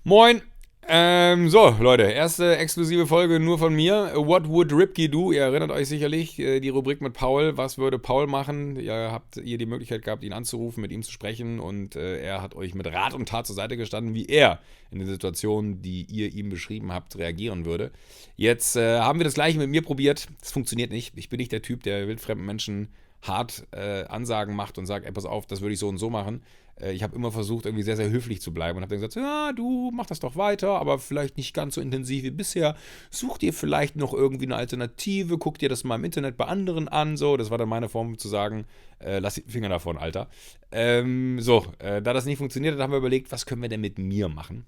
Moin! So, Leute, erste exklusive Folge nur von mir. What would Ripke do? Ihr erinnert euch sicherlich, die Rubrik mit Paul. Was würde Paul machen? Ihr habt die Möglichkeit gehabt, ihn anzurufen, mit ihm zu sprechen und er hat euch mit Rat und Tat zur Seite gestanden, wie er in der Situation, die ihr ihm beschrieben habt, reagieren würde. Jetzt haben wir das Gleiche mit mir probiert. Das funktioniert nicht. Ich bin nicht der Typ, der wildfremden Menschen hart Ansagen macht und sagt, ey, pass auf, das würde ich so und so machen. Ich habe immer versucht, irgendwie sehr, sehr höflich zu bleiben und habe dann gesagt, ja, du mach das doch weiter, aber vielleicht nicht ganz so intensiv wie bisher. Such dir vielleicht noch irgendwie eine Alternative, guck dir das mal im Internet bei anderen an. So, das war dann meine Form zu sagen, lass die Finger davon, Alter. Da das nicht funktioniert hat, haben wir überlegt, was können wir denn mit mir machen?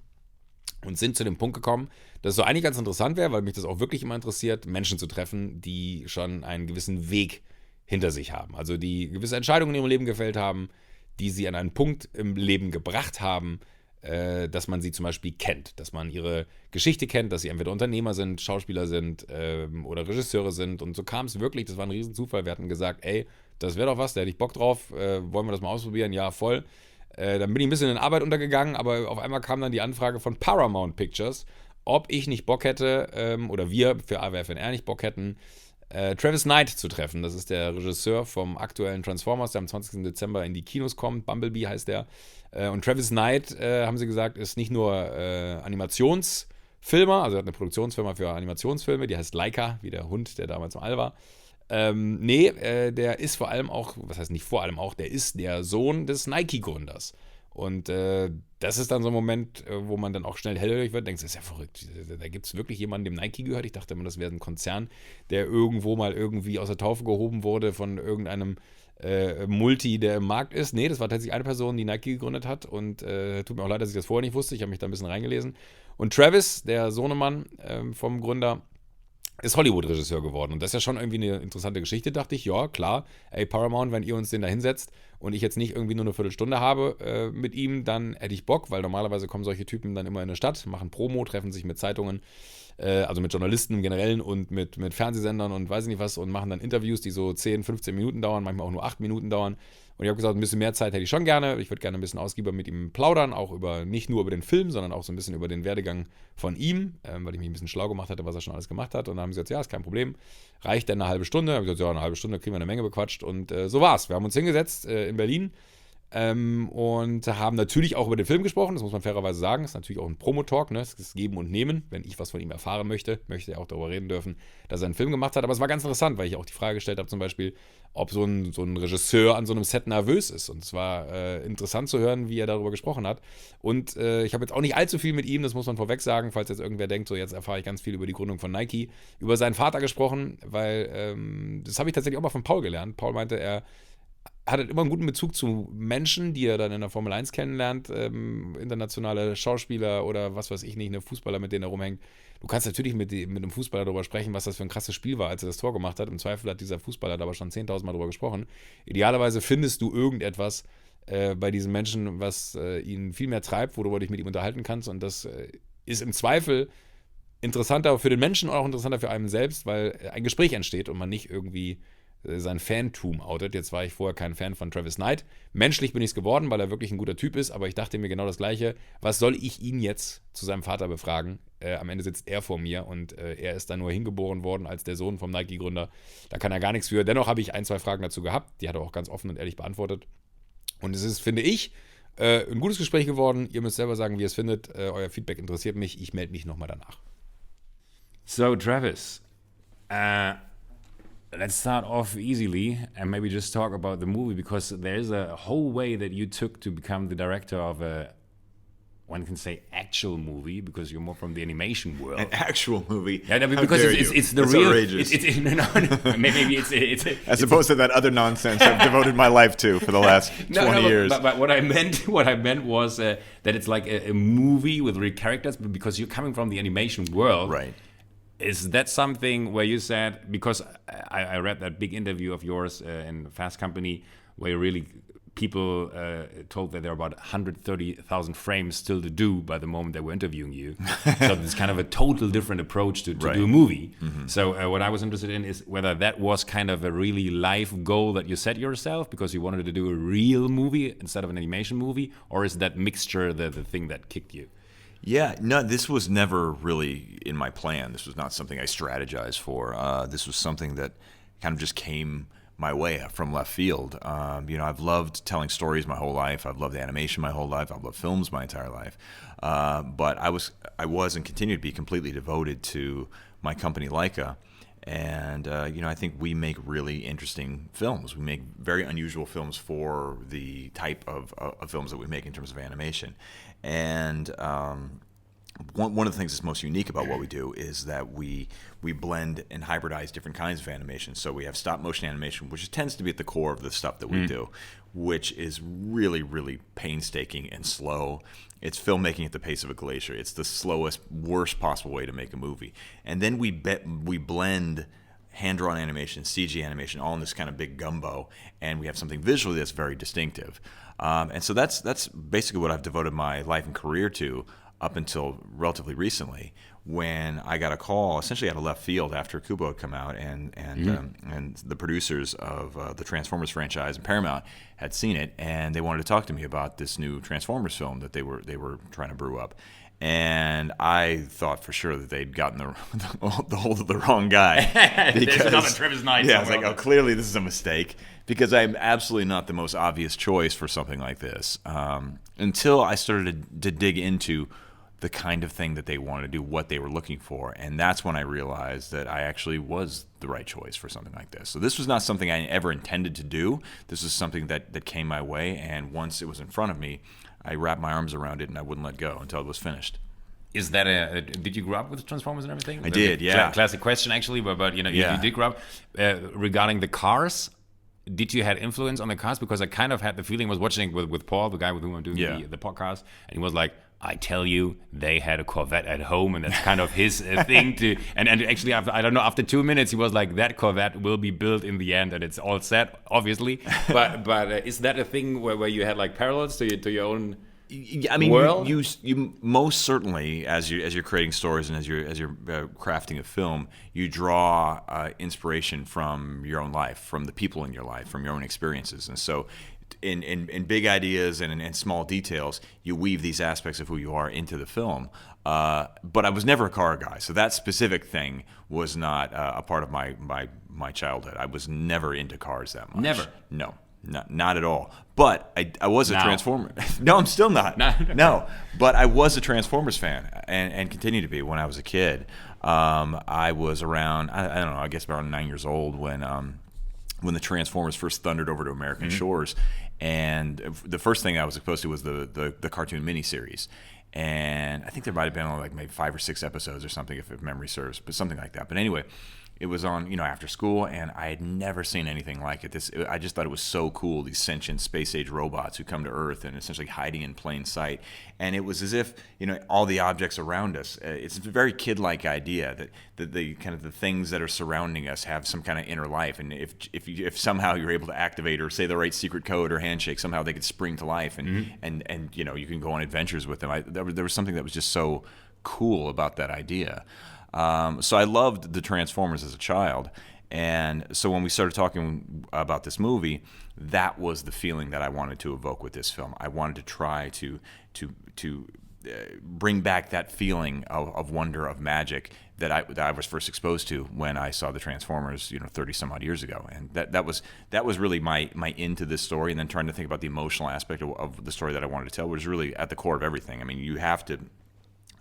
Und sind zu dem Punkt gekommen, dass es so eigentlich ganz interessant wäre, weil mich das auch wirklich immer interessiert, Menschen zu treffen, die schon einen gewissen Weg hinter sich haben. Also die gewisse Entscheidungen in ihrem Leben gefällt haben, die sie an einen Punkt im Leben gebracht haben, dass man sie zum Beispiel kennt, dass man ihre Geschichte kennt, dass sie entweder Unternehmer sind, Schauspieler sind oder Regisseure sind. Und so kam es wirklich, das war ein Riesenzufall. Wir hatten gesagt, ey, das wäre doch was, da hätte ich Bock drauf, wollen wir das mal ausprobieren? Ja, voll. Dann bin ich ein bisschen in Arbeit untergegangen, aber auf einmal kam dann die Anfrage von Paramount Pictures, ob ich nicht Bock hätte, oder wir für AWFNR nicht Bock hätten, Travis Knight zu treffen. Das ist der Regisseur vom aktuellen Transformers, der am 20. Dezember in die Kinos kommt. Bumblebee heißt der. Und Travis Knight, haben sie gesagt, ist nicht nur Animationsfilmer, also er hat eine Produktionsfirma für Animationsfilme, die heißt Laika, wie der Hund, der damals im All war. Der ist vor allem auch, was heißt nicht vor allem auch, der ist der Sohn des Nike-Gründers. Und das ist dann so ein Moment, wo man dann auch schnell hellhörig wird, denkt, das ist ja verrückt. Da gibt es wirklich jemanden, dem Nike gehört. Ich dachte immer, das wäre ein Konzern, der irgendwo mal irgendwie aus der Taufe gehoben wurde von irgendeinem Multi, der im Markt ist. Nee, das war tatsächlich eine Person, die Nike gegründet hat. Und tut mir auch leid, dass ich das vorher nicht wusste. Ich habe mich da ein bisschen reingelesen. Und Travis, der Sohnemann vom Gründer, ist Hollywood-Regisseur geworden. Und das ist ja schon irgendwie eine interessante Geschichte, dachte ich. Ja, klar, ey, Paramount, wenn ihr uns den da hinsetzt und ich jetzt nicht irgendwie nur eine Viertelstunde habe mit ihm, dann hätte ich Bock, weil normalerweise kommen solche Typen dann immer in eine Stadt, machen Promo, treffen sich mit Zeitungen, also mit Journalisten im Generellen und mit Fernsehsendern und weiß nicht was und machen dann Interviews, die so 10, 15 Minuten dauern, manchmal auch nur 8 Minuten dauern. Und ich habe gesagt, ein bisschen mehr Zeit hätte ich schon gerne. Ich würde gerne ein bisschen ausgiebiger mit ihm plaudern, auch nicht nur über den Film, sondern auch so ein bisschen über den Werdegang von ihm, weil ich mich ein bisschen schlau gemacht hatte, was er schon alles gemacht hat. Und dann haben sie gesagt, ja, ist kein Problem. Reicht denn eine halbe Stunde? Ich habe gesagt, ja, eine halbe Stunde kriegen wir eine Menge bequatscht. Und so war's. Wir haben uns hingesetzt in Berlin und haben natürlich auch über den Film gesprochen. Das muss man fairerweise sagen. Das ist natürlich auch ein Promo-Talk, ne? Es ist Geben und Nehmen. Wenn ich was von ihm erfahren möchte er auch darüber reden dürfen, dass er einen Film gemacht hat. Aber es war ganz interessant, weil ich auch die Frage gestellt habe, zum Beispiel, ob so ein Regisseur an so einem Set nervös ist. Und es war interessant zu hören, wie er darüber gesprochen hat. Und ich habe jetzt auch nicht allzu viel mit ihm, das muss man vorweg sagen, falls jetzt irgendwer denkt, so jetzt erfahre ich ganz viel über die Gründung von Nike, über seinen Vater gesprochen, weil das habe ich tatsächlich auch mal von Paul gelernt. Paul meinte, er hat halt immer einen guten Bezug zu Menschen, die er dann in der Formel 1 kennenlernt, internationale Schauspieler oder was weiß ich nicht, eine Fußballer, mit denen er rumhängt. Du kannst natürlich mit einem Fußballer darüber sprechen, was das für ein krasses Spiel war, als er das Tor gemacht hat. Im Zweifel hat dieser Fußballer da aber schon 10.000 Mal darüber gesprochen. Idealerweise findest du irgendetwas bei diesen Menschen, was ihn viel mehr treibt, worüber du dich mit ihm unterhalten kannst. Und das ist im Zweifel interessanter für den Menschen und auch interessanter für einen selbst, weil ein Gespräch entsteht und man nicht irgendwie sein Fantum outet. Jetzt war ich vorher kein Fan von Travis Knight. Menschlich bin ich es geworden, weil er wirklich ein guter Typ ist, aber ich dachte mir genau das Gleiche. Was soll ich ihn jetzt zu seinem Vater befragen? Am Ende sitzt er vor mir und er ist da nur hingeboren worden als der Sohn vom Nike-Gründer. Da kann er gar nichts für. Dennoch habe ich 1, 2 Fragen dazu gehabt. Die hat er auch ganz offen und ehrlich beantwortet. Und es ist, finde ich, ein gutes Gespräch geworden. Ihr müsst selber sagen, wie ihr es findet. Euer Feedback interessiert mich. Ich melde mich nochmal danach. So, Travis, let's start off easily and maybe just talk about the movie, because there's a whole way that you took to become the director of one can say actual movie, because you're more from the animation world. An actual movie? Yeah, because it's the it's real. Outrageous. No, maybe it's as opposed to that other nonsense I've devoted my life to for the last 20 years. But what I meant was that it's like a movie with real characters, but because you're coming from the animation world, Right. Is that something where you said, because I read that big interview of yours in Fast Company, where really people told that there are about 130,000 frames still to do by the moment they were interviewing you. So it's kind of a total different approach to Right. do a movie. Mm-hmm. So what I was interested in is whether that was kind of a really life goal that you set yourself because you wanted to do a real movie instead of an animation movie, or is that mixture the thing that kicked you? Yeah, no, this was never really in my plan. This was not something I strategized for. This was something that kind of just came my way from left field. I've loved telling stories my whole life. I've loved animation my whole life. I've loved films my entire life. But I was and continue to be completely devoted to my company Leica. And, I think we make really interesting films. We make very unusual films for the type of films that we make in terms of animation. And one of the things that's most unique about what we do is that we blend and hybridize different kinds of animation. So we have stop motion animation, which tends to be at the core of the stuff that we do, which is really, really painstaking and slow. It's filmmaking at the pace of a glacier. It's the slowest, worst possible way to make a movie. And then we blend hand-drawn animation, CG animation, all in this kind of big gumbo, and we have something visually that's very distinctive. And so that's basically what I've devoted my life and career to up until relatively recently, when I got a call, essentially out of left field, after Kubo had come out, and the producers of the Transformers franchise and Paramount had seen it, and they wanted to talk to me about this new Transformers film that they were trying to brew up. And I thought for sure that they'd gotten the hold of the wrong guy. There's another Travis Knight. Yeah, I was like, oh, clearly this is a mistake, because I'm absolutely not the most obvious choice for something like this. Until I started to dig into the kind of thing that they wanted to do, what they were looking for. And that's when I realized that I actually was the right choice for something like this. So this was not something I ever intended to do. This was something that came my way, and once it was in front of me, I wrapped my arms around it and I wouldn't let go until it was finished. Is that did you grow up with Transformers and everything? I did, yeah. Classic question, actually, but you did grow up. Regarding the cars, did you had influence on the cars? Because I kind of had the feeling, I was watching with Paul, the guy with whom I'm doing the podcast, and he was like, I tell you, they had a Corvette at home, and that's kind of his thing to. And actually, after 2 minutes, he was like, that Corvette will be built in the end, and it's all set, obviously. But is that a thing where you had like parallels to your own? I mean, world? you most certainly, as you're creating stories and as you're crafting a film, you draw inspiration from your own life, from the people in your life, from your own experiences, and so. In big ideas and in small details, you weave these aspects of who you are into the film. But I was never a car guy, so that specific thing was not a part of my childhood. I was never into cars that much. Never? No, not at all. But I was a Transformer. No, I'm still not. No, but I was a Transformers fan and continue to be when I was a kid. I was around, I don't know, I guess around 9 years old when the Transformers first thundered over to American shores. And the first thing I was exposed to was the cartoon miniseries. And I think there might have been only like maybe 5 or 6 episodes or something, if memory serves, but something like that. But anyway, it was on, after school, and I had never seen anything like it. I just thought it was so cool, these sentient space-age robots who come to Earth and essentially hiding in plain sight. And it was as if, all the objects around us, it's a very kid-like idea that the kind of the things that are surrounding us have some kind of inner life. And if somehow you're able to activate or say the right secret code or handshake, somehow they could spring to life, and you can go on adventures with them. There was something that was just so cool about that idea. So I loved the Transformers as a child, and so when we started talking about this movie, that was the feeling that I wanted to evoke with this film. I wanted to try to bring back that feeling of wonder, of magic that I was first exposed to when I saw the Transformers, 30 some odd years ago, and that was really my into this story, and then trying to think about the emotional aspect of the story that I wanted to tell was really at the core of everything. I mean, you have to.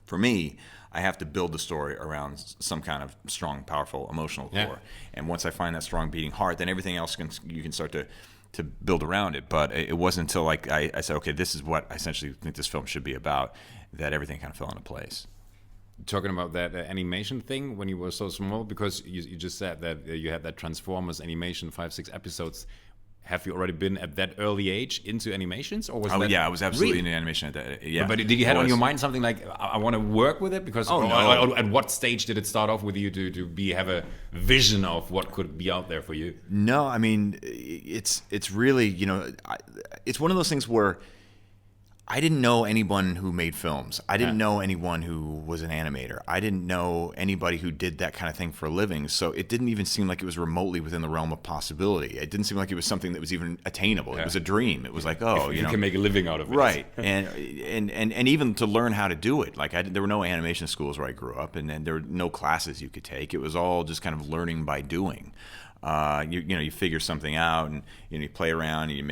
For me, I have to build the story around some kind of strong, powerful, emotional core. Yeah. And once I find that strong beating heart, then everything else you can start to build around it. But it wasn't until I said, okay, this is what I essentially think this film should be about, that everything kind of fell into place. Talking about that animation thing when you were so small, because you just said that you had that Transformers animation, 5-6 episodes. Have you already been at that early age into animations, or was that? Yeah, I was absolutely into animation at that. Yeah, but did you have on your mind something like, I want to work with it? Because no. At what stage did it start off with you to have a vision of what could be out there for you? No, I mean it's really it's one of those things where I didn't know anyone who made films. I didn't know anyone who was an animator. I didn't know anybody who did that kind of thing for a living. So it didn't even seem like it was remotely within the realm of possibility. It didn't seem like it was something that was even attainable. It was a dream. It was like, oh, you can make a living out of it. Right. and even to learn how to do it. Like there were no animation schools where I grew up, and then there were no classes you could take. It was all just kind of learning by doing. You figure something out, and you play around, and you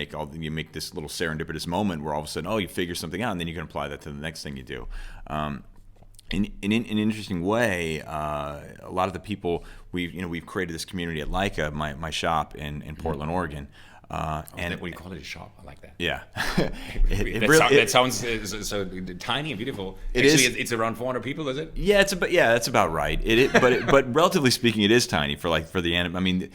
make this little serendipitous moment where all of a sudden, you figure something out, and then you can apply that to the next thing you do. In an interesting way, a lot of the people we've created this community at Leica, my shop in Portland, Oregon. And we call it a shop. I like that. Yeah, that sounds so tiny and beautiful. It's around 400 people, is it? Yeah, that's about right. But relatively speaking, it is tiny for the animation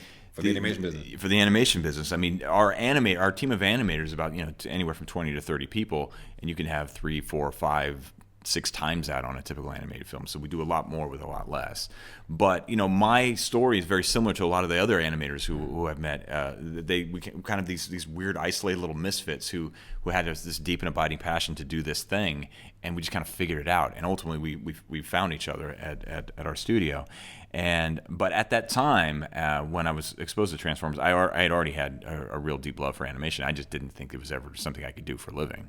business. For the animation business, I mean, our team of animators is about anywhere from 20 to 30 people, and you can have 3, 4, 5, 6 times that on a typical animated film. So we do a lot more with a lot less. But my story is very similar to a lot of the other animators who I've met. We kind of these weird isolated little misfits who had this deep and abiding passion to do this thing, and we just kind of figured it out. And ultimately we found each other at our studio. But at that time, when I was exposed to Transformers, I had already had a real deep love for animation. I just didn't think it was ever something I could do for a living.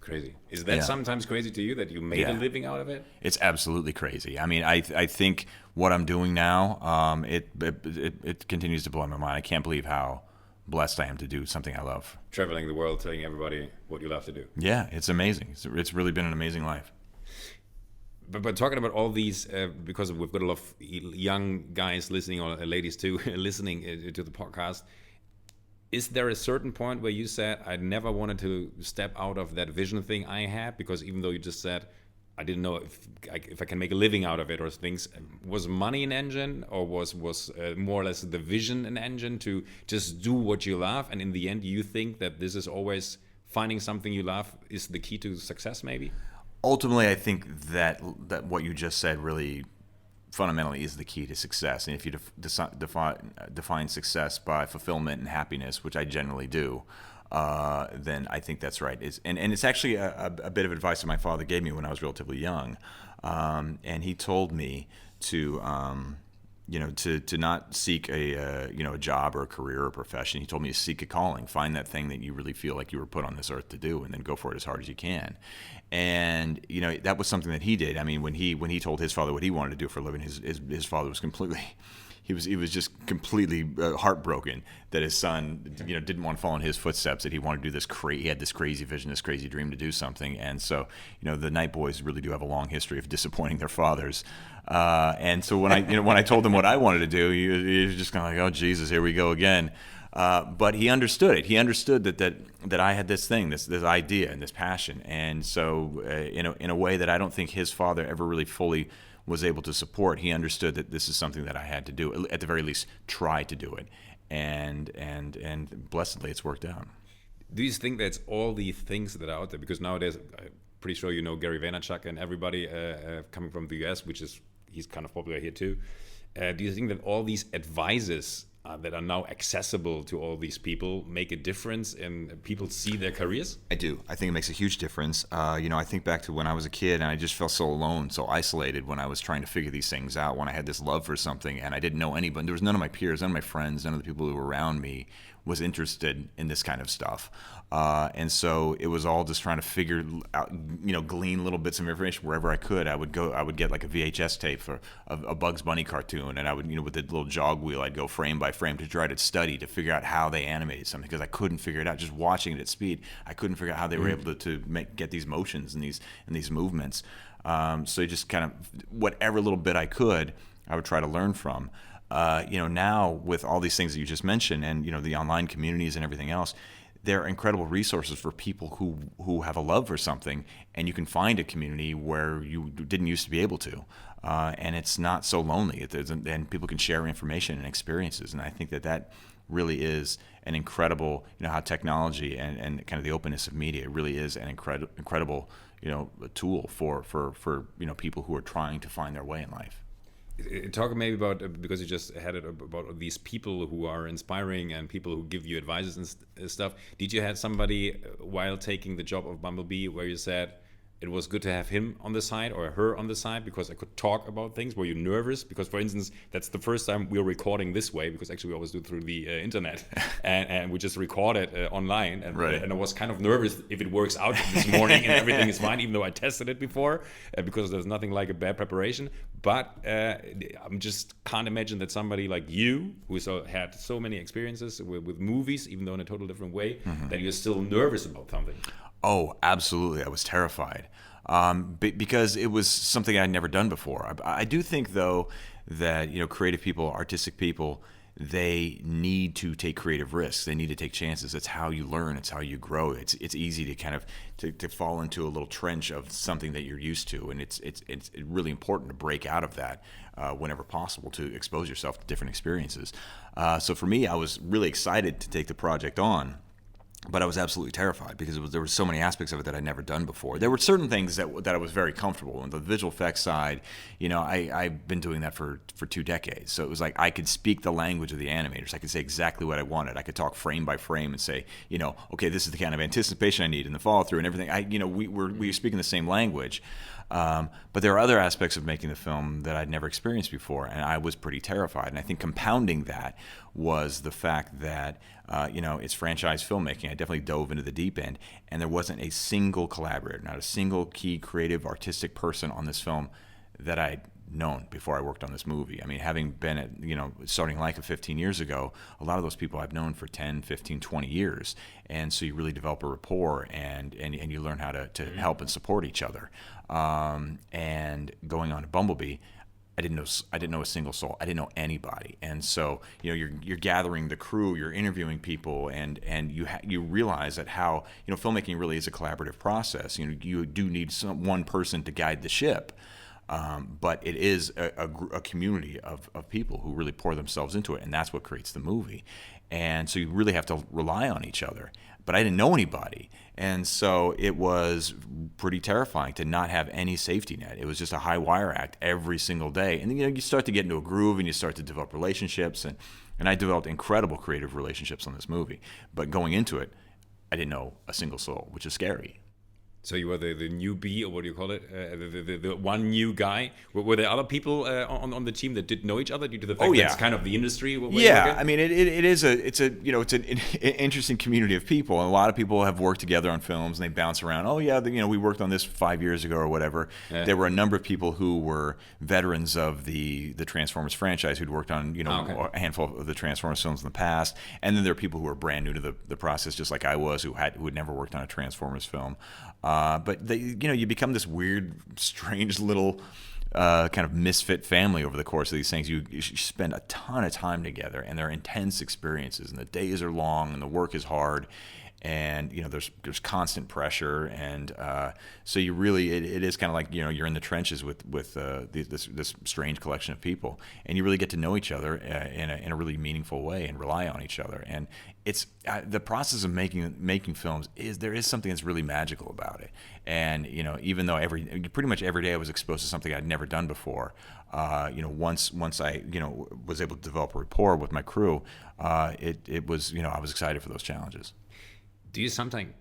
Crazy. Is that sometimes crazy to you that you made a living out of it? It's absolutely crazy. I mean, I think what I'm doing now, it continues to blow my mind. I can't believe how blessed I am to do something I love. Traveling the world, telling everybody what you love to do. Yeah, it's amazing. It's really been an amazing life. But talking about all these, because we've got a lot of young guys listening, or ladies too, listening to the podcast, is there a certain point where you said, I never wanted to step out of that vision thing I had? Because even though you just said, I didn't know if I can make a living out of it or things, was money an engine, or was more or less the vision an engine to just do what you love? And in the end, you think that this is always finding something you love is the key to success, maybe? Ultimately, I think that what you just said really fundamentally is the key to success. And if you define success by fulfillment and happiness, which I generally do, then I think that's right. And it's actually a bit of advice that my father gave me when I was relatively young. And he told me to not seek a job or a career or profession. He told me to seek a calling, find that thing that you really feel like you were put on this earth to do, and then go for it as hard as you can. And that was something that he did. I mean, when he told his father what he wanted to do for a living, his father was completely. He was just completely heartbroken that his son, didn't want to follow in his footsteps. That he wanted to do this. He had this crazy vision, this crazy dream to do something. And so, the Night Boys really do have a long history of disappointing their fathers. And so when I told him what I wanted to do, he was just kind of like, oh Jesus, here we go again. But he understood it. He understood that I had this thing, this idea, and this passion. And so, in a way that I don't think his father ever really fully was able to support, he understood that this is something that I had to do, at the very least try to do it, and blessedly it's worked out. Do you think that's all the things that are out there? Because nowadays, I'm pretty sure Gary Vaynerchuk and everybody coming from the US, he's kind of popular here too. Do you think that all these advices that are now accessible to all these people make a difference in people see their careers? I do. I think it makes a huge difference. I think back to when I was a kid and I just felt so alone, so isolated when I was trying to figure these things out, when I had this love for something and I didn't know anybody. There was none of my peers, none of my friends, none of the people who were around me was interested in this kind of stuff. And so it was all just trying to figure out, glean little bits of information wherever I could. I would get like a VHS tape for a Bugs Bunny cartoon, and I would, with the little jog wheel, I'd go frame by frame to try to study, to figure out how they animated something, because I couldn't figure it out. Just watching it at speed, I couldn't figure out how they were able to get these motions and these movements. So just kind of whatever little bit I could, I would try to learn from. Now with all these things that you just mentioned, and the online communities and everything else, they're incredible resources for people who have a love for something, and you can find a community where you didn't used to be able to, and it's not so lonely. And people can share information and experiences, and I think that really is an incredible, how technology and kind of the openness of media really is an incredible, tool for people who are trying to find their way in life. Talk maybe about, because you just had it about these people who are inspiring and people who give you advices and stuff. Did you have somebody while taking the job of Bumblebee where you said it was good to have him on the side or her on the side because I could talk about things? Were you nervous? Because, for instance, that's the first time we're recording this way, because actually we always do it through the internet, and we just record it online. And, right. And I was kind of nervous if it works out this morning and everything is fine, even though I tested it before, because there's nothing like a bad preparation. But I'm just can't imagine that somebody like you, who had so many experiences with movies, even though in a total different way, that you're still nervous about something. Oh, absolutely. I was terrified because it was something I'd never done before. I do think, though, that creative people, artistic people, they need to take creative risks. They need to take chances. It's how you learn. It's how you grow. It's easy to kind of to fall into a little trench of something that you're used to, and it's really important to break out of that whenever possible, to expose yourself to different experiences. So for me, I was really excited to take the project on. But I was absolutely terrified because there were so many aspects of it that I'd never done before. There were certain things that I was very comfortable in. The visual effects side, I've been doing that for 2 decades. So it was like I could speak the language of the animators. I could say exactly what I wanted. I could talk frame by frame and say, okay, this is the kind of anticipation I need and the follow through and everything. We were speaking the same language. But there are other aspects of making the film that I'd never experienced before, and I was pretty terrified. And I think compounding that was the fact that, it's franchise filmmaking. I definitely dove into the deep end, and there wasn't a single collaborator, not a single key creative, artistic person on this film that I'd known before I worked on this movie. I mean, having been at, starting Leica 15 years ago, a lot of those people I've known for 10, 15, 20 years. And so you really develop a rapport and you learn how to help and support each other. And going on to Bumblebee, I didn't know a single soul. I didn't know anybody. And so, you're gathering the crew, you're interviewing people, and you realize that how, filmmaking really is a collaborative process. You do need one person to guide the ship. But it is a community of people who really pour themselves into it, and that's what creates the movie. And so you really have to rely on each other. But I didn't know anybody, and so it was pretty terrifying to not have any safety net. It was just a high wire act every single day. And you start to get into a groove, and you start to develop relationships, and I developed incredible creative relationships on this movie. But going into it, I didn't know a single soul, which is scary. So you were the newbie, or what do you call it? The one new guy. Were there other people on the team that did know each other due to the fact that it's kind of the industry? Yeah, I mean, it's an interesting community of people, and a lot of people have worked together on films, and they bounce around. Oh yeah, we worked on this 5 years ago or whatever. Yeah. There were a number of people who were veterans of the Transformers franchise who'd worked on a handful of the Transformers films in the past, and then there are people who are brand new to the process, just like I was, who had never worked on a Transformers film. But you become this weird, strange little kind of misfit family over the course of these things. You spend a ton of time together, and they're intense experiences, and the days are long, and the work is hard, and there's constant pressure, and so you really it is kind of like you're in the trenches with this strange collection of people, and you really get to know each other in a really meaningful way and rely on each other. And it's the process of making films there is something that's really magical about it. And even though pretty much every day I was exposed to something I'd never done before, once I was able to develop a rapport with my crew, it was I was excited for those challenges. Do you sometimes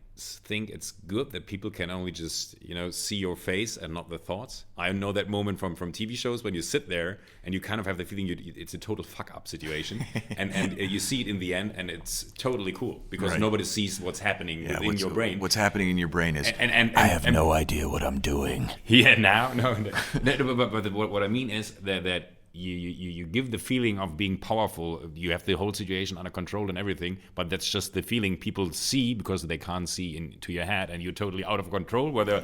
think it's good that people can only just see your face and not the thoughts? I know that moment from TV shows when you sit there and you kind of have the feeling it's a total fuck up situation, and you see it in the end, and it's totally cool because nobody sees what's happening within your brain. What's happening in your brain is I have no idea what I'm doing. Yeah, but what I mean is that. You give the feeling of being powerful. You have the whole situation under control and everything, but that's just the feeling people see because they can't see into your head, and you're totally out of control. Where there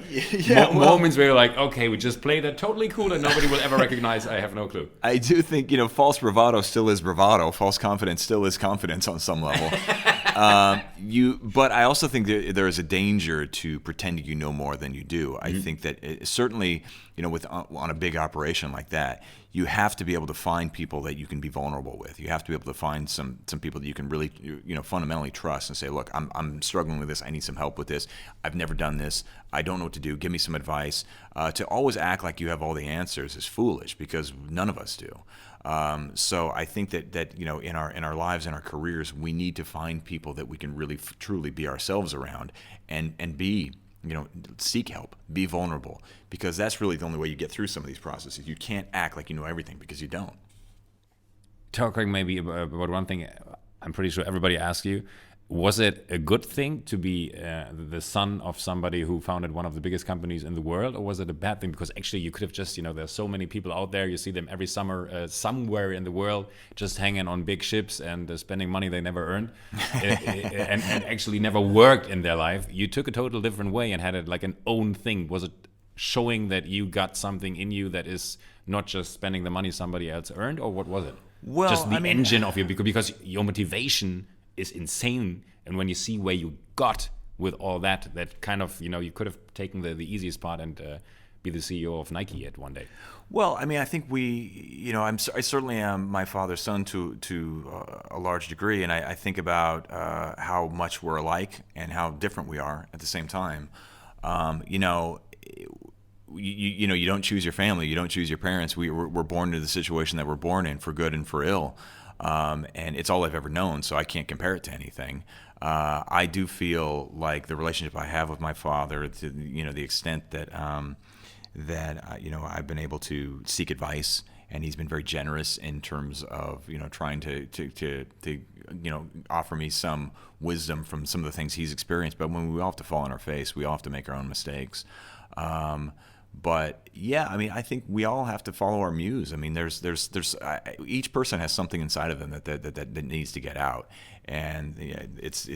are moments where you're like, okay, we just played that totally cool, and nobody will ever recognize. I have no clue. I do think false bravado still is bravado. False confidence still is confidence on some level. But I also think that there is a danger to pretending you know more than you do. I think that certainly, on a big operation like that, you have to be able to find people that you can be vulnerable with. You have to be able to find some people that you can really, fundamentally trust and say, look, I'm struggling with this. I need some help with this. I've never done this. I don't know what to do. Give me some advice. To always act like you have all the answers is foolish, because none of us do. So I think that in our lives and our careers, we need to find people that we can really truly be ourselves around and be, seek help, be vulnerable, because that's really the only way you get through some of these processes. You can't act like you know everything, because you don't. Talking maybe about one thing, I'm pretty sure everybody asks you, was it a good thing to be the son of somebody who founded one of the biggest companies in the world, or was it a bad thing? Because actually you could have just, there's so many people out there, you see them every summer somewhere in the world, just hanging on big ships and spending money they never earned and actually never worked in their life. You took a total different way and had it like an own thing. Was it showing that you got something in you that is not just spending the money somebody else earned, or what was it? Well, just the engine of your, because your motivation is insane, and when you see where you got with all that kind of, you could have taken the easiest part and be the CEO of Nike at one day. Well, I think I certainly am my father's son to a large degree, and I think about how much we're alike and how different we are at the same time. You don't choose your family, you don't choose your parents. We're born into the situation that we're born in, for good and for ill. And it's all I've ever known, so I can't compare it to anything. I do feel like the relationship I have with my father, to the extent that I've been able to seek advice, and he's been very generous in terms of trying to offer me some wisdom from some of the things he's experienced. But when we all have to fall on our face, we all have to make our own mistakes. But yeah, I think we all have to follow our muse. There's each person has something inside of them that needs to get out, and it's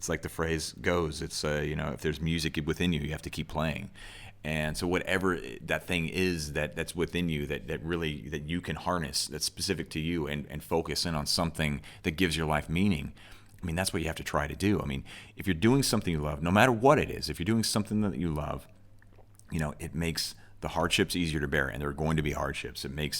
like the phrase goes. It's if there's music within you, you have to keep playing. And so whatever that thing is that's within you that you can harness, that's specific to you, and focus in on something that gives your life meaning. That's what you have to try to do. If you're doing something you love, no matter what it is, if you're doing something that you love, it makes the hardships easier to bear, and there are going to be hardships. It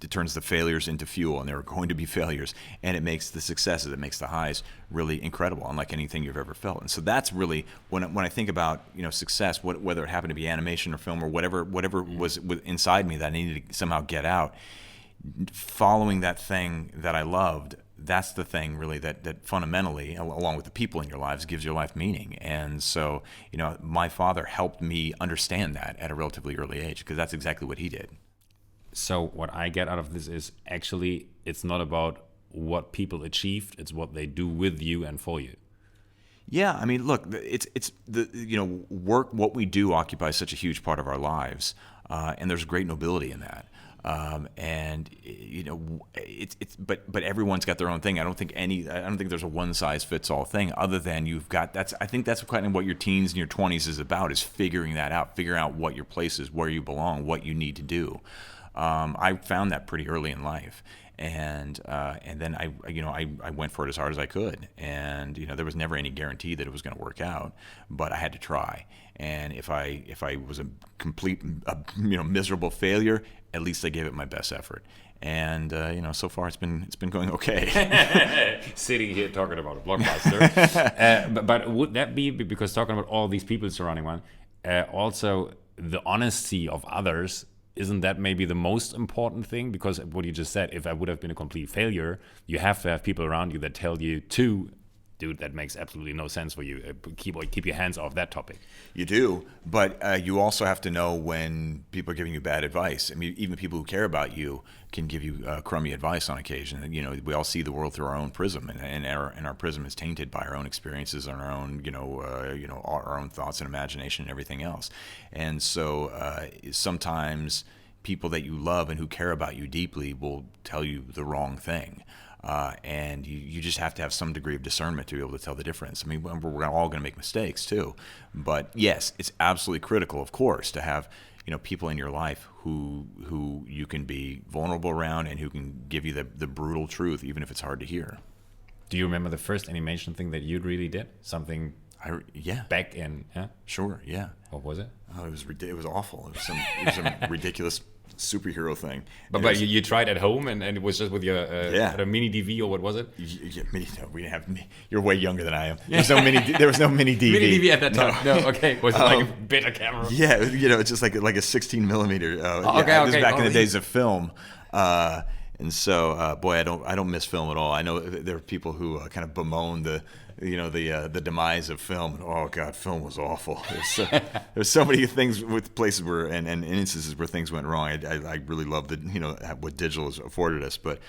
turns the failures into fuel, and there are going to be failures, and it makes the successes, it makes the highs really incredible, unlike anything you've ever felt. And so that's really when I think about success, whether it happened to be animation or film or whatever was inside me that I needed to somehow get out, following that thing that I loved. That's the thing really that fundamentally, along with the people in your lives, gives your life meaning. And so, my father helped me understand that at a relatively early age, because that's exactly what he did. So what I get out of this is actually it's not about what people achieved, it's what they do with you and for you. Yeah, look, it's the work, what we do occupies such a huge part of our lives, and there's great nobility in that. But everyone's got their own thing. I don't think there's a one size fits all thing, other than I think that's kind of what your teens and your 20s is about, is figuring that out, figuring out what your place is, where you belong, what you need to do. I found that pretty early in life. And then I went for it as hard as I could, and there was never any guarantee that it was going to work out, but I had to try. And if I was a complete miserable failure, at least I gave it my best effort. And so far it's been going okay. Sitting here talking about a blockbuster, but would that be because talking about all these people surrounding one, also the honesty of others? Isn't that maybe the most important thing? Because what you just said, if I would have been a complete failure, you have to have people around you that tell you dude, that makes absolutely no sense for you. Keep your hands off that topic. You do, but you also have to know when people are giving you bad advice. Even people who care about you can give you crummy advice on occasion. We all see the world through our own prism, and our prism is tainted by our own experiences and our own, our own thoughts and imagination and everything else. And so sometimes people that you love and who care about you deeply will tell you the wrong thing. And you just have to have some degree of discernment to be able to tell the difference. We're all going to make mistakes too, but yes, it's absolutely critical, of course, to have people in your life who you can be vulnerable around and who can give you the brutal truth, even if it's hard to hear. Do you remember the first animation thing that you really did? Something Yeah. back in, yeah? Sure, yeah. What was it? Oh, it was awful. It was some ridiculous superhero thing. But you tried at home, and it was just with your a mini DV, or what was it? No, we didn't have. You're way younger than I am. There was no mini DV. Mini DV at that time. No, okay. Was it like a better camera? Yeah, it's just like a 16 millimeter. Okay, This was back in the days of film. And so, boy, I don't miss film at all. I know there are people who kind of bemoan the demise of film. And, oh God, film was awful. There's so many things with places where and instances where things went wrong. I really love what digital has afforded us, but.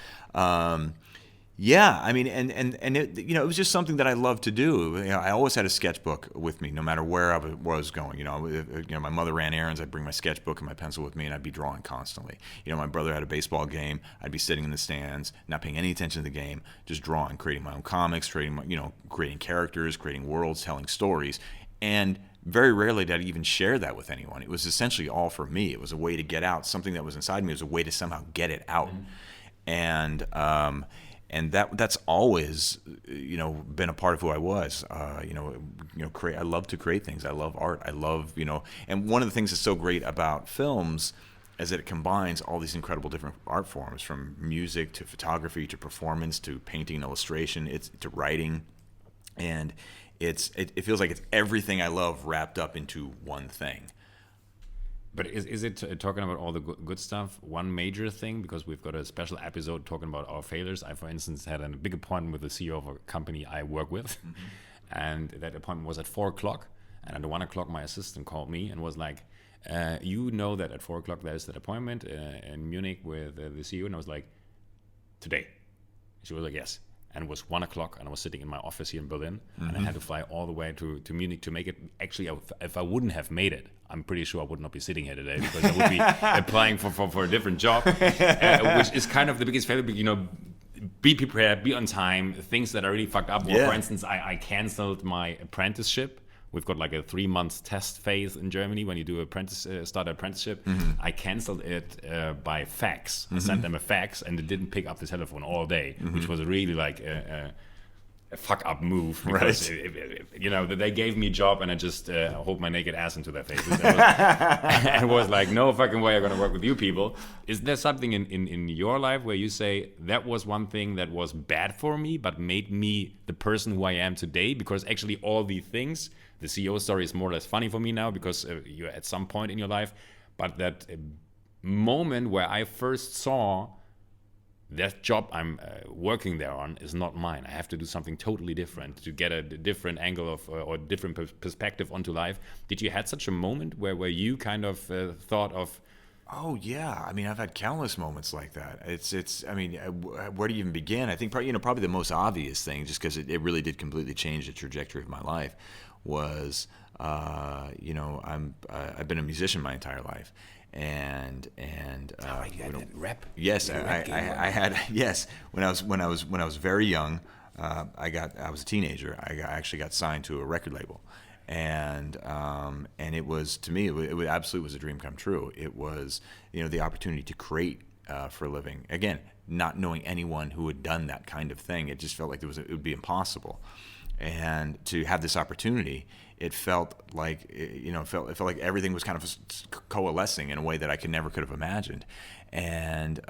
Yeah, I mean, and it, it was just something that I loved to do. I always had a sketchbook with me, no matter where I was going. My mother ran errands. I'd bring my sketchbook and my pencil with me, and I'd be drawing constantly. My brother had a baseball game. I'd be sitting in the stands, not paying any attention to the game, just drawing, creating my own comics, creating characters, creating worlds, telling stories, and very rarely did I even share that with anyone. It was essentially all for me. It was a way to get out something that was inside me. It was a way to somehow get it out, and that's always, been a part of who I was. I love to create things. I love art. I love, and one of the things that's so great about films is that it combines all these incredible different art forms, from music to photography to performance to painting and illustration, to writing, and it feels like it's everything I love wrapped up into one thing. But is it talking about all the good stuff one major thing? Because we've got a special episode talking about our failures. I, for instance, had a big appointment with the CEO of a company I work with. And that appointment was at 4 o'clock. And at 1 o'clock, my assistant called me and was like, you know that at 4 o'clock there's that appointment in Munich with the CEO? And I was like, today? She was like, yes. And it was 1 o'clock, and I was sitting in my office here in Berlin, and I had to fly all the way to Munich to make it. Actually, if I wouldn't have made it, I'm pretty sure I would not be sitting here today, because I would be applying for a different job, which is kind of the biggest failure. Be prepared, be on time. Things that are really fucked up. For instance, I canceled my apprenticeship. We've got like a 3-month test phase in Germany when you do start an apprenticeship. I canceled it by fax. I sent them a fax, and it didn't pick up the telephone all day, which was really like a fuck up move, because they gave me a job, and I just hold my naked ass into their faces. And it was like, no fucking way I'm gonna work with you people. Is there something in your life where you say that was one thing that was bad for me but made me the person who I am today? Because actually all the things, the CEO story is more or less funny for me now, because you're at some point in your life, but that moment where I first saw that job I'm working there on is not mine. I have to do something totally different to get a different angle of or different perspective onto life. Did you had such a moment where you kind of thought of? Oh yeah, I mean, I've had countless moments like that. It's. I mean, where do you even begin? I think probably the most obvious thing, just because it really did completely change the trajectory of my life, was I've been a musician my entire life. And you had that rap. Yes, I had. Yes, when I was very young, I was a teenager. I actually got signed to a record label, and it was, to me, it absolutely was a dream come true. It was the opportunity to create for a living. Again, not knowing anyone who had done that kind of thing, it just felt like it would be impossible. And to have this opportunity, it felt like it felt like everything was kind of coalescing in a way that I never could have imagined, and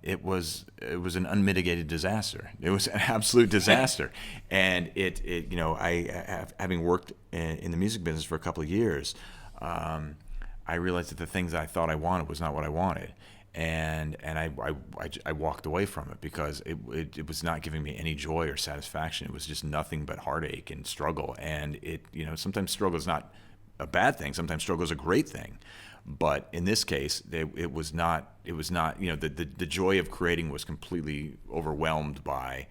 it was an unmitigated disaster. It was an absolute disaster, and having worked in the music business for a couple of years, I realized that the things I thought I wanted was not what I wanted. And I walked away from it because it was not giving me any joy or satisfaction. It was just nothing but heartache and struggle. And sometimes struggle is not a bad thing. Sometimes struggle is a great thing. But in this case, it was not. The joy of creating was completely overwhelmed by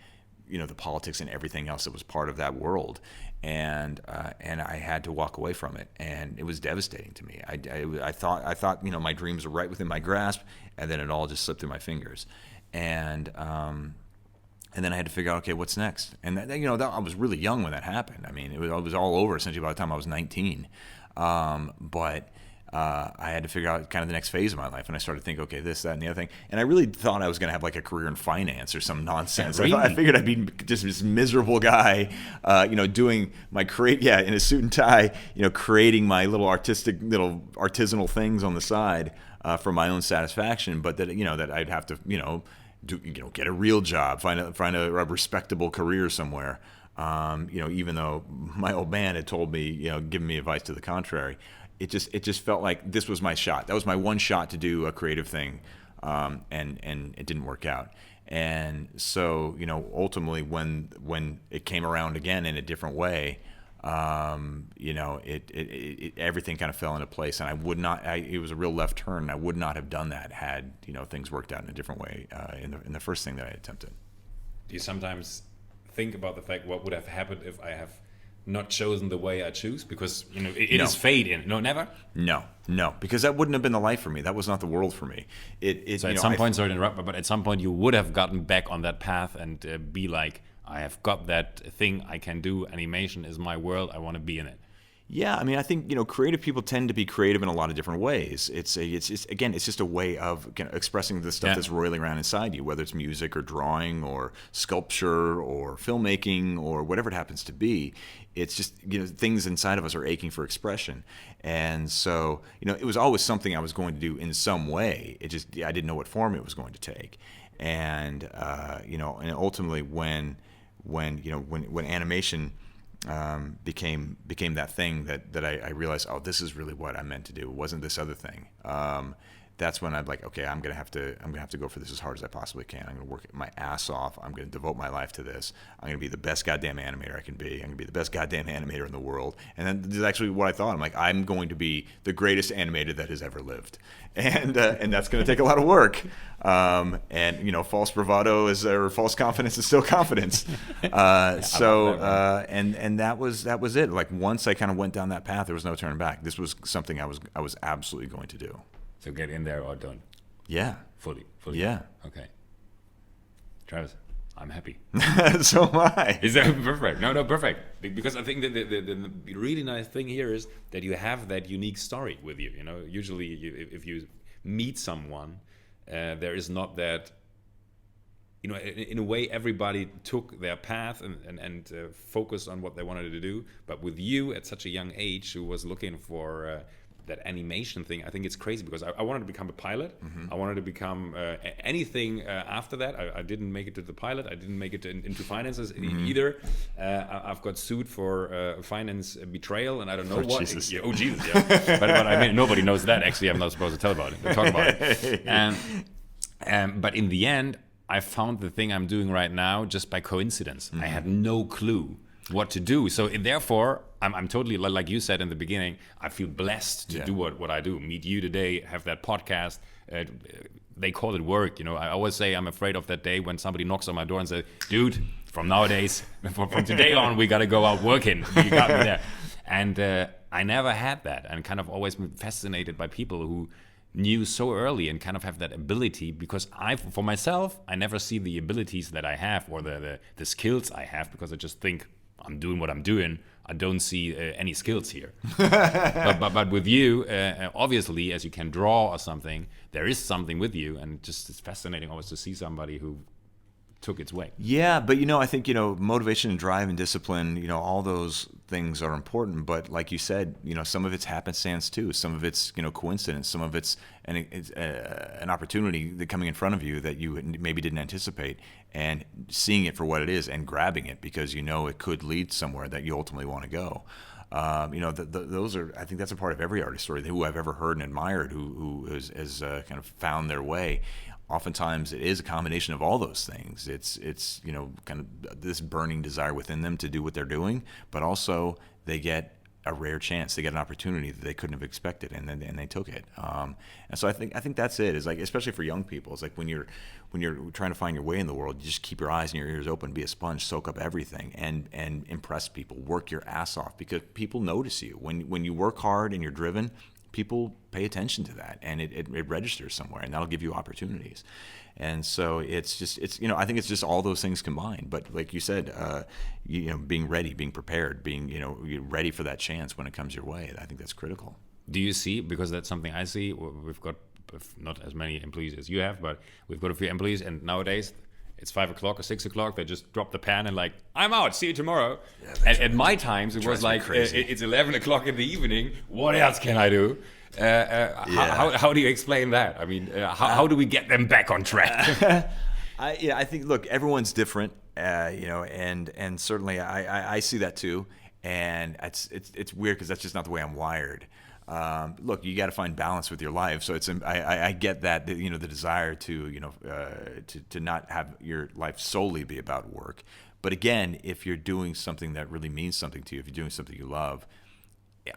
the politics and everything else that was part of that world. And I had to walk away from it, and it was devastating to me. I thought my dreams were right within my grasp, and then it all just slipped through my fingers, and then I had to figure out, okay, what's next? And I was really young when that happened. I mean, it was all over essentially by the time I was 19. But I had to figure out kind of the next phase of my life, and I started thinking, okay, this, that, and the other thing. And I really thought I was going to have like a career in finance or some nonsense. Really? I figured I'd be just this miserable guy, doing my in a suit and tie, creating my little artisanal things on the side for my own satisfaction. But that that I'd have to get a real job, find a respectable career somewhere. Even though my old man had told me, given me advice to the contrary. It just felt like this was my shot. That was my one shot to do a creative thing, and it didn't work out. And so, ultimately, when it came around again in a different way, everything kind of fell into place. And it was a real left turn. And I would not have done that had things worked out in a different way in the first thing that I attempted. Do you sometimes think about the fact what would have happened if I have not chosen the way I choose? Because it is fate in. No, never. No, because that wouldn't have been the life for me. That was not the world for me. So at some point, sorry to interrupt, but at some point you would have gotten back on that path and be like, I have got that thing I can do. Animation is my world. I want to be in it. Yeah, I mean, I think creative people tend to be creative in a lot of different ways. It's just a way of expressing the stuff that's roiling around inside you, whether it's music or drawing or sculpture or filmmaking or whatever it happens to be. It's just things inside of us are aching for expression, and so it was always something I was going to do in some way. I didn't know what form it was going to take, and and ultimately when animation became that thing that I realized, oh, this is really what I meant to do. It wasn't this other thing. That's when I'm like, okay, I'm gonna have to go for this as hard as I possibly can. I'm gonna work my ass off. I'm gonna devote my life to this. I'm gonna be the best goddamn animator I can be. I'm gonna be the best goddamn animator in the world. And then this is actually what I thought. I'm like, I'm going to be the greatest animator that has ever lived. And that's gonna take a lot of work. And false bravado or false confidence is still confidence. And that was it. Like once I kind of went down that path, there was no turning back. This was something I was absolutely going to do. So get in there or don't. Yeah. Fully. Yeah. Okay. Travis, I'm happy. So am I. Is that perfect? No, perfect. Because I think that the really nice thing here is that you have that unique story with you. Usually if you meet someone, there is not that. In a way, everybody took their path and focused on what they wanted to do. But with you, at such a young age, who was looking for that animation thing, I think it's crazy because I wanted to become a pilot. Mm-hmm. I wanted to become anything after that. I didn't make it to the pilot. I didn't make it into finances either. I've got sued for finance betrayal, and I don't know what. Jesus. Yeah, Jesus! Yeah. but I mean, nobody knows that. Actually, I'm not supposed to talk about it. But in the end, I found the thing I'm doing right now just by coincidence. Mm-hmm. I had no clue what to do. So therefore, I'm totally, like you said in the beginning, I feel blessed to do what I do. Meet you today, have that podcast. They call it work. I always say I'm afraid of that day when somebody knocks on my door and says, dude, from nowadays, from today on, we got to go out working. You got me there. And I never had that, and kind of always been fascinated by people who knew so early and kind of have that ability, because for myself, I never see the abilities that I have or the skills I have, because I just think I'm doing what I'm doing. I don't see any skills here. but with you, obviously, as you can draw or something, there is something with you, and just it's fascinating always to see somebody who took its way. Yeah, but I think motivation and drive and discipline, all those things are important. But like you said, some of it's happenstance too. Some of it's coincidence. Some of it's an opportunity that coming in front of you that you maybe didn't anticipate, and seeing it for what it is and grabbing it because it could lead somewhere that you ultimately want to go. Those are, I think that's a part of every artist story who I've ever heard and admired who has kind of found their way. Oftentimes it is a combination of all those things. It's kind of this burning desire within them to do what they're doing, but also they get a rare chance. They get an opportunity that they couldn't have expected, and they took it. And so I think that's it. Is like, especially for young people, it's like when you're trying to find your way in the world, you just keep your eyes and your ears open, be a sponge, soak up everything, and impress people. Work your ass off, because people notice you when you work hard and you're driven. People pay attention to that, and it registers somewhere, and that'll give you opportunities. And so it's I think it's just all those things combined. But like you said, being ready, being prepared, being ready for that chance when it comes your way. I think that's critical. do you see, because that's something I see, we've got not as many employees as you have, but we've got a few employees, and nowadays it's 5 o'clock or 6 o'clock, they just drop the pen and like, I'm out, see you tomorrow. Yeah, and at my times, it was like, it's 11 o'clock in the evening, what else can I do? How do you explain that? I mean, how do we get them back on track? I think, look, everyone's different, and certainly I see that too, and it's weird because that's just not the way I'm wired. Look, you got to find balance with your life. So I get that, the desire to not have your life solely be about work. But again, if you're doing something that really means something to you, if you're doing something you love,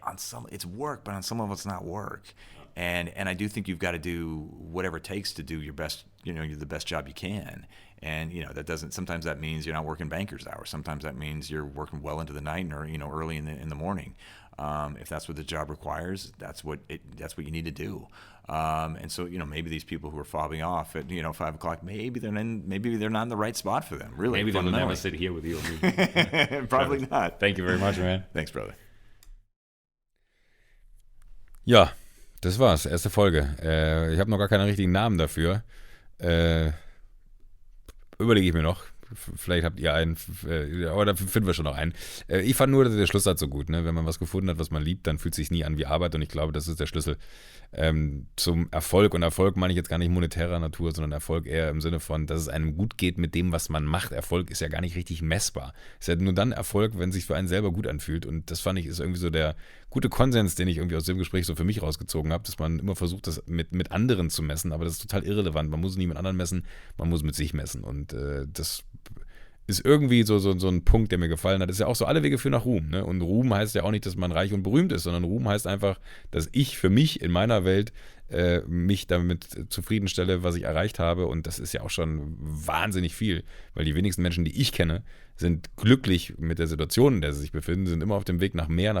on some it's work, but on some level it's not work. And I do think you've got to do whatever it takes to do your best, the best job you can. And that doesn't. Sometimes that means you're not working banker's hours. Sometimes that means you're working well into the night or early in the morning. If that's what the job requires, that's what you need to do. And so maybe these people who are fobbing off at 5 o'clock, maybe they're not in the right spot for them. Really, maybe they'll never sit here with you or me. Probably not. Thank you very much, man. Thanks, brother. Ja, das war's. Erste Folge. Ich habe noch gar keinen richtigen Namen dafür. Überlege ich mir noch. Vielleicht habt ihr einen, aber da finden wir schon noch einen. Ich fand nur der Schlusssatz so gut, ne? Wenn man was gefunden hat, was man liebt, dann fühlt es sich nie an wie Arbeit, und ich glaube, das ist der Schlüssel zum Erfolg. Und Erfolg meine ich jetzt gar nicht monetärer Natur, sondern Erfolg eher im Sinne von, dass es einem gut geht mit dem, was man macht. Erfolg ist ja gar nicht richtig messbar. Es ist ja nur dann Erfolg, wenn es sich für einen selber gut anfühlt, und das fand ich ist irgendwie so der gute Konsens, den ich irgendwie aus dem Gespräch so für mich rausgezogen habe, dass man immer versucht, das mit anderen zu messen, aber das ist total irrelevant. Man muss es nie mit anderen messen, man muss mit sich messen, und das ist irgendwie so ein Punkt, der mir gefallen hat. Ist ja auch so, alle Wege führen nach Ruhm. Ne? Und Ruhm heißt ja auch nicht, dass man reich und berühmt ist, sondern Ruhm heißt einfach, dass ich für mich in meiner Welt mich damit zufriedenstelle, was ich erreicht habe. Und das ist ja auch schon wahnsinnig viel, weil die wenigsten Menschen, die ich kenne, sind glücklich mit der Situation, in der sie sich befinden, sind immer auf dem Weg nach mehr,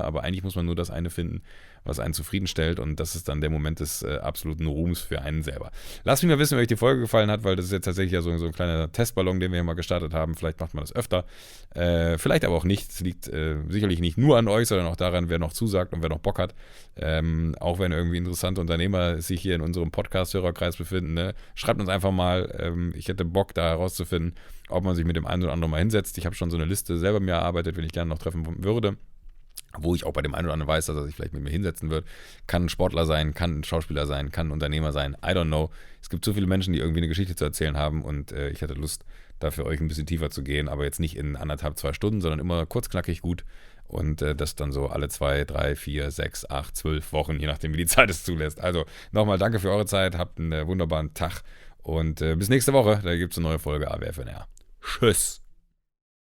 aber eigentlich muss man nur das eine finden, was einen zufriedenstellt, und das ist dann der Moment des absoluten Ruhms für einen selber. Lasst mich mal wissen, wie euch die Folge gefallen hat, weil das ist jetzt tatsächlich ja so ein kleiner Testballon, den wir hier mal gestartet haben. Vielleicht macht man das öfter, vielleicht aber auch nicht. Es liegt sicherlich nicht nur an euch, sondern auch daran, wer noch zusagt und wer noch Bock hat. Auch wenn irgendwie interessante Unternehmer sich hier in unserem Podcast-Hörerkreis befinden, ne? Schreibt uns einfach mal, ich hätte Bock, da herauszufinden, ob man sich mit dem einen oder anderen mal hinsetzt. Ich habe schon so eine Liste selber mir erarbeitet, wenn ich gerne noch treffen würde, wo ich auch bei dem einen oder anderen weiß, dass er sich vielleicht mit mir hinsetzen wird. Kann ein Sportler sein, kann ein Schauspieler sein, kann ein Unternehmer sein, I don't know. Es gibt so viele Menschen, die irgendwie eine Geschichte zu erzählen haben, und ich hatte Lust, da für euch ein bisschen tiefer zu gehen, aber jetzt nicht in 1,5, 2 Stunden, sondern immer kurz, knackig, gut, und das dann so alle 2, 3, 4, 6, 8, 12 Wochen, je nachdem, wie die Zeit es zulässt. Also nochmal danke für eure Zeit, habt einen wunderbaren Tag, und bis nächste Woche, da gibt es eine neue Folge AWFNR. Tschüss.